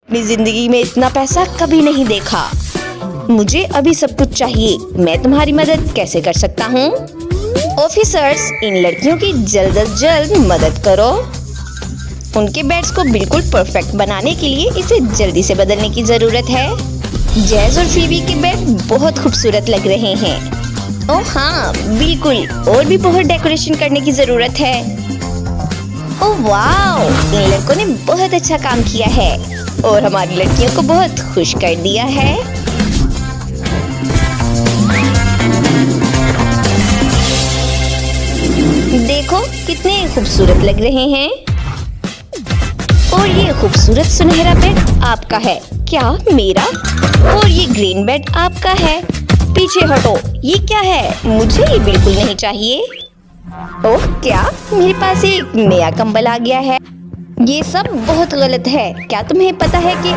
अपनी जिंदगी में इतना पैसा कभी नहीं देखा। मुझे अभी सब कुछ चाहिए। मैं तुम्हारी मदद कैसे कर सकता हूँ? ऑफिसर्स, इन लड़कियों की जल्द से जल्द मदद करो। उनके बेड्स को बिल्कुल परफेक्ट बनाने के लिए इसे जल्दी से बदलने की जरूरत है। जैज और फीबी के बेड बहुत खूबसूरत लग रहे हैं। ओह हाँ, बिल्कुल, और भी बहुत डेकोरेशन करने की जरूरत है। ओह वाओ, इन लड़कों ने बहुत अच्छा काम किया है और हमारी लड़कियों को बहुत खुश कर दिया है। देखो कितने खूबसूरत लग रहे हैं। और ये खूबसूरत सुनहरा बेड आपका है क्या? मेरा? और ये ग्रीन बेड आपका है? पीछे हटो, ये क्या है? मुझे ये बिल्कुल नहीं चाहिए। ओह क्या, मेरे पास एक नया कंबल आ गया है। ये सब बहुत गलत है। क्या तुम्हें पता है कि